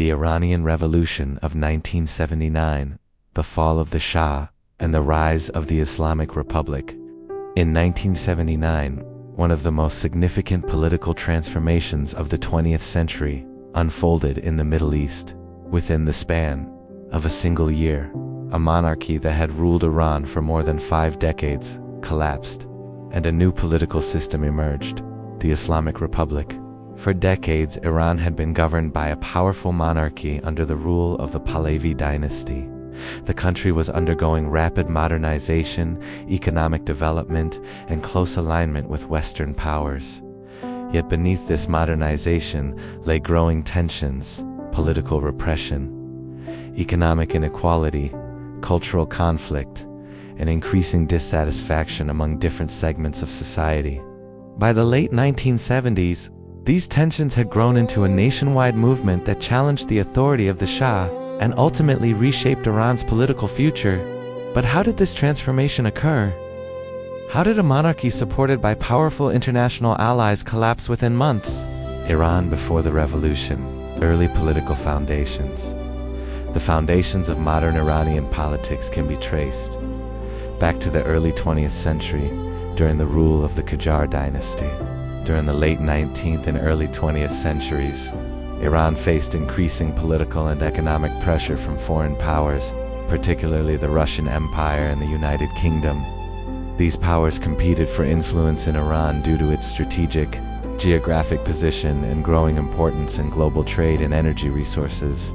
the Iranian Revolution of 1979, the fall of the Shah, and the rise of the Islamic Republic. In 1979, one of the most significant political transformations of the 20th century unfolded in the Middle East. Within the span of a single year, a monarchy that had ruled Iran for more than 5 decades collapsed, and a new political system emerged, the Islamic Republic. For decades, Iran had been governed by a powerful monarchy under the rule of the Pahlavi dynasty. The country was undergoing rapid modernization, economic development, and close alignment with Western powers. Yet beneath this modernization lay growing tensions, political repression, economic inequality, cultural conflict, and increasing dissatisfaction among different segments of society. By the late 1970s, these tensions had grown into a nationwide movement that challenged the authority of the Shah and ultimately reshaped Iran's political future. But how did this transformation occur? How did a monarchy supported by powerful international allies collapse within months? Iran before the revolution, early political foundations. The foundations of modern Iranian politics can be traced back to the early 20th century during the rule of the Qajar dynasty. During the late 19th and early 20th centuries, Iran faced increasing political and economic pressure from foreign powers, particularly the Russian Empire and the United Kingdom. These powers competed for influence in Iran due to its strategic, geographic position and growing importance in global trade and energy resources.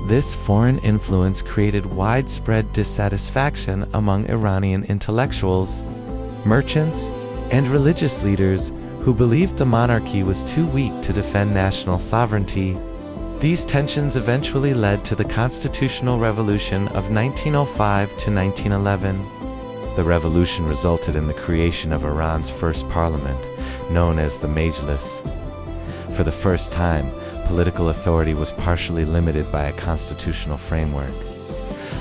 This foreign influence created widespread dissatisfaction among Iranian intellectuals, merchants, and religious leaders who believed the monarchy was too weak to defend national sovereignty. These tensions eventually led to the Constitutional Revolution of 1905 to 1911. The revolution resulted in the creation of Iran's first parliament, known as the Majlis. For the first time, political authority was partially limited by a constitutional framework.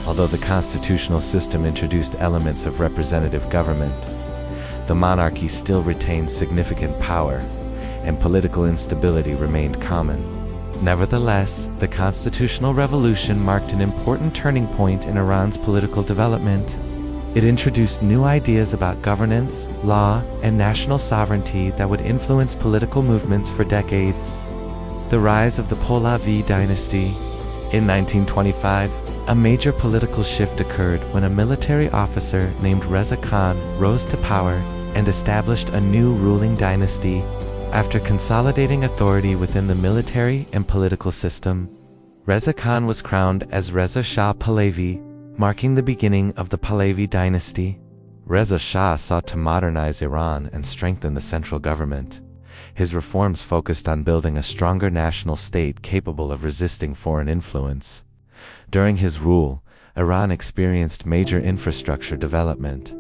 Although the constitutional system introduced elements of representative government, the monarchy still retained significant power, and political instability remained common. Nevertheless, the Constitutional Revolution marked an important turning point in Iran's political development. It introduced new ideas about governance, law, and national sovereignty that would influence political movements for decades. The rise of the Pahlavi dynasty. In 1925, a major political shift occurred when a military officer named Reza Khan rose to power and established a new ruling dynasty. After consolidating authority within the military and political system, Reza Khan was crowned as Reza Shah Pahlavi, marking the beginning of the Pahlavi dynasty. Reza Shah sought to modernize Iran and strengthen the central government. His reforms focused on building a stronger national state capable of resisting foreign influence. During his rule, Iran experienced major infrastructure development.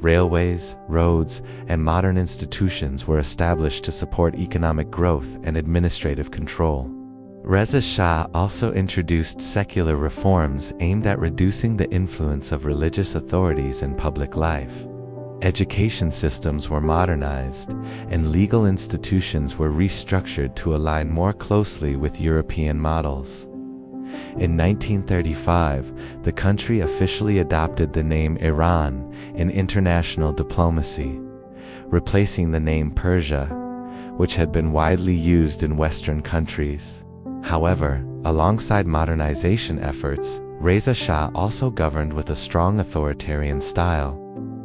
Railways, roads, and modern institutions were established to support economic growth and administrative control. Reza Shah also introduced secular reforms aimed at reducing the influence of religious authorities in public life. Education systems were modernized, and legal institutions were restructured to align more closely with European models. In 1935, the country officially adopted the name Iran in international diplomacy, replacing the name Persia, which had been widely used in Western countries. However, alongside modernization efforts, Reza Shah also governed with a strong authoritarian style.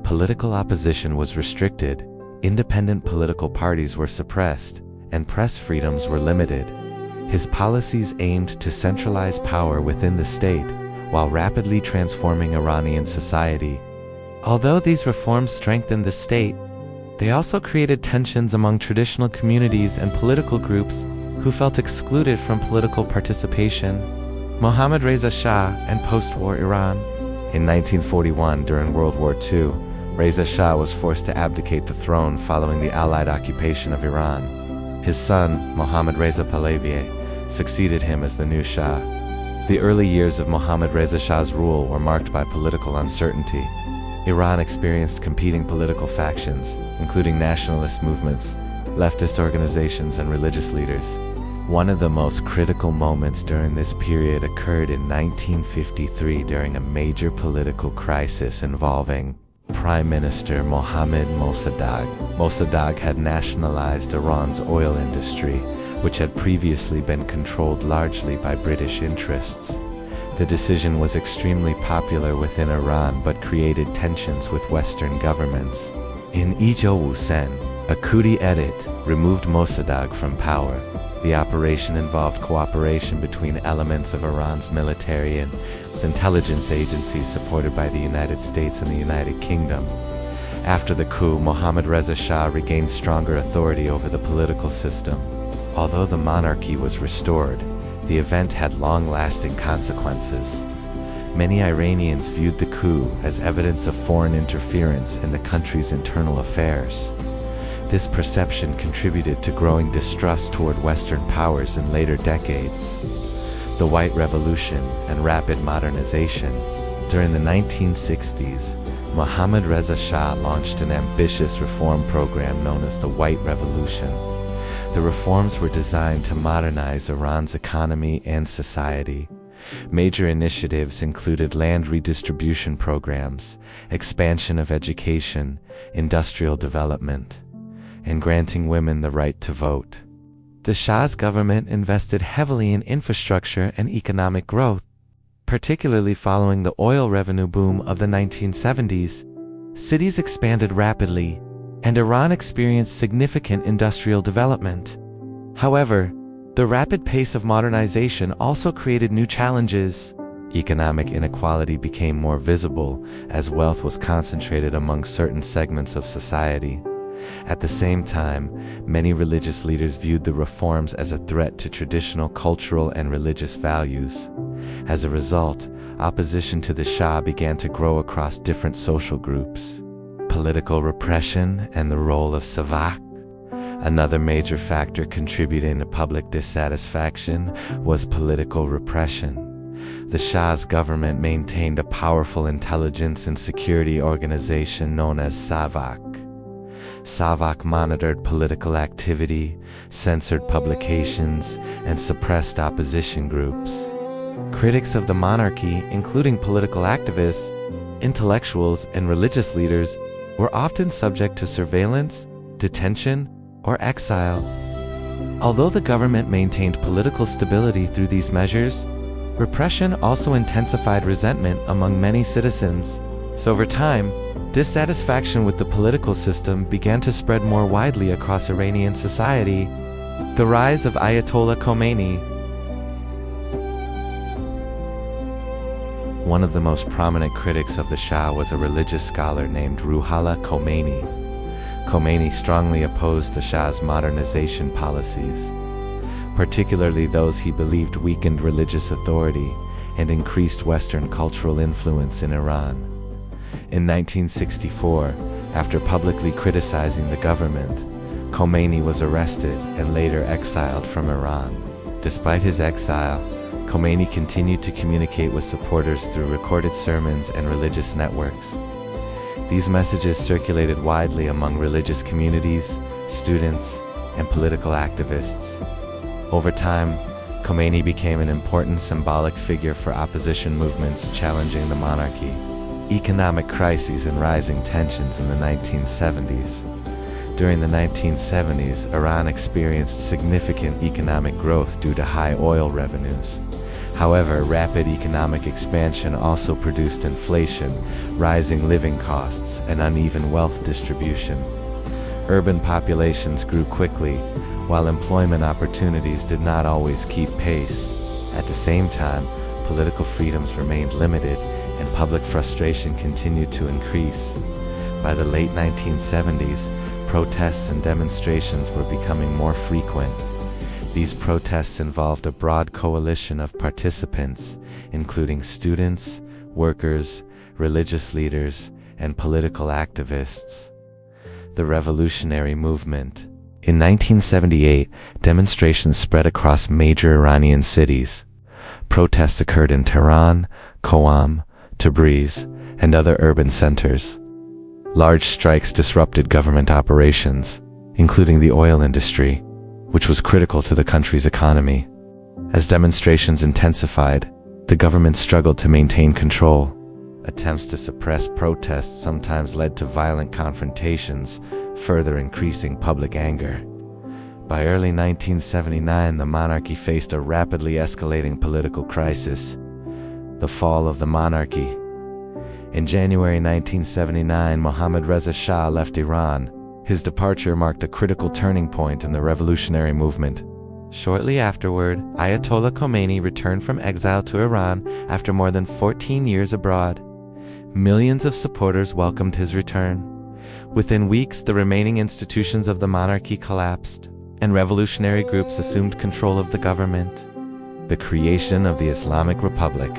Political opposition was restricted, independent political parties were suppressed, and press freedoms were limited. His policies aimed to centralize power within the state, while rapidly transforming Iranian society. Although these reforms strengthened the state, they also created tensions among traditional communities and political groups who felt excluded from political participation. Mohammad Reza Shah and post-war Iran. In 1941, during World War II, Reza Shah was forced to abdicate the throne following the Allied occupation of Iran. His son, Mohammad Reza Pahlavi, succeeded him as the new Shah. The early years of Mohammad Reza Shah's rule were marked by political uncertainty. Iran experienced competing political factions, including nationalist movements, leftist organizations, and religious leaders. One of the most critical moments during this period occurred in 1953 during a major political crisis involving Prime Minister Mohammad Mossadegh. Mossadegh had nationalized Iran's oil industry, which had previously been controlled largely by British interests. The decision was extremely popular within Iran but created tensions with Western governments. In Sen, a coup d'etat removed Mossadegh from power. The operation involved cooperation between elements of Iran's military and intelligence agencies supported by the United States and the United Kingdom. After the coup, Mohammad Reza Shah regained stronger authority over the political system. Although the monarchy was restored, the event had long-lasting consequences. Many Iranians viewed the coup as evidence of foreign interference in the country's internal affairs. This perception contributed to growing distrust toward Western powers in later decades. The White Revolution and rapid modernization. During the 1960s, Mohammad Reza Shah launched an ambitious reform program known as the White Revolution. The reforms were designed to modernize Iran's economy and society. Major initiatives included land redistribution programs, expansion of education, industrial development, and granting women the right to vote. The Shah's government invested heavily in infrastructure and economic growth, particularly following the oil revenue boom of the 1970s. Cities expanded rapidly, and Iran experienced significant industrial development. However, the rapid pace of modernization also created new challenges. Economic inequality became more visible as wealth was concentrated among certain segments of society. At the same time, many religious leaders viewed the reforms as a threat to traditional cultural and religious values. As a result, opposition to the Shah began to grow across different social groups. Political repression and the role of Savak. Another major factor contributing to public dissatisfaction was political repression. The Shah's government maintained a powerful intelligence and security organization known as Savak. Savak monitored political activity, censored publications, and suppressed opposition groups. Critics of the monarchy, including political activists, intellectuals, and religious leaders, were often subject to surveillance, detention, or exile. Although the government maintained political stability through these measures, repression also intensified resentment among many citizens. So over time, dissatisfaction with the political system began to spread more widely across Iranian society. The rise of Ayatollah Khomeini. One of the most prominent critics of the Shah was a religious scholar named Ruhollah Khomeini. Khomeini strongly opposed the Shah's modernization policies, particularly those he believed weakened religious authority and increased Western cultural influence in Iran. In 1964, after publicly criticizing the government, Khomeini was arrested and later exiled from Iran. Despite his exile, Khomeini continued to communicate with supporters through recorded sermons and religious networks. These messages circulated widely among religious communities, students, and political activists. Over time, Khomeini became an important symbolic figure for opposition movements challenging the monarchy. Economic crises and rising tensions in the 1970s. During the 1970s, Iran experienced significant economic growth due to high oil revenues. However, rapid economic expansion also produced inflation, rising living costs, and uneven wealth distribution. Urban populations grew quickly, while employment opportunities did not always keep pace. At the same time, political freedoms remained limited, and public frustration continued to increase. By the late 1970s, protests and demonstrations were becoming more frequent. These protests involved a broad coalition of participants, including students, workers, religious leaders, and political activists. The revolutionary movement. In 1978, demonstrations spread across major Iranian cities. Protests occurred in Tehran, Qom, Tabriz, and other urban centers. Large strikes disrupted government operations, including the oil industry. which was critical to the country's economy. As demonstrations intensified, the government struggled to maintain control. Attempts to suppress protests sometimes led to violent confrontations, further increasing public anger. By early 1979, the monarchy faced a rapidly escalating political crisis: the fall of the monarchy. In January 1979, Mohammad Reza Shah left Iran. His departure marked a critical turning point in the revolutionary movement. Shortly afterward, Ayatollah Khomeini returned from exile to Iran after more than 14 years abroad. Millions of supporters welcomed his return. Within weeks, the remaining institutions of the monarchy collapsed, and revolutionary groups assumed control of the government. The creation of the Islamic Republic.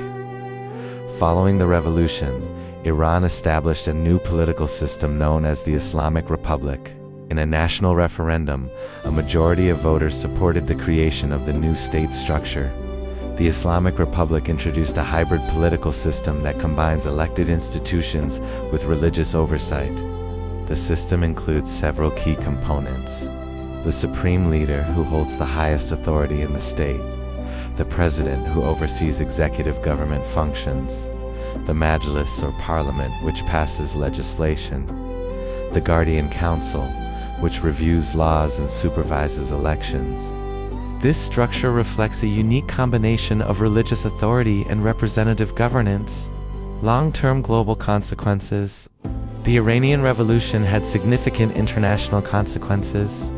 Following the revolution, Iran established a new political system known as the Islamic Republic. In a national referendum, a majority of voters supported the creation of the new state structure. The Islamic Republic introduced a hybrid political system that combines elected institutions with religious oversight. The system includes several key components: the supreme leader, who holds the highest authority in the state; the president, who oversees executive government functions; the majlis or parliament, which passes legislation; the guardian council, which reviews laws and supervises elections. This structure reflects a unique combination of religious authority and representative governance. Long-term global consequences. The Iranian Revolution had significant international consequences.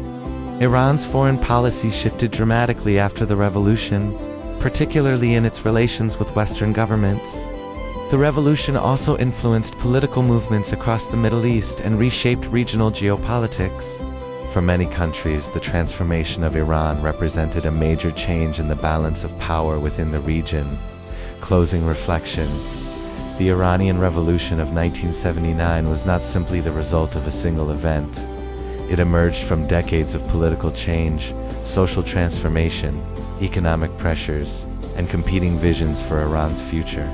Iran's foreign policy shifted dramatically after the revolution, particularly in its relations with Western governments. The revolution also influenced political movements across the Middle East and reshaped regional geopolitics. For many countries, the transformation of Iran represented a major change in the balance of power within the region. Closing reflection. The Iranian Revolution of 1979 was not simply the result of a single event. It emerged from decades of political change, social transformation, economic pressures, and competing visions for Iran's future.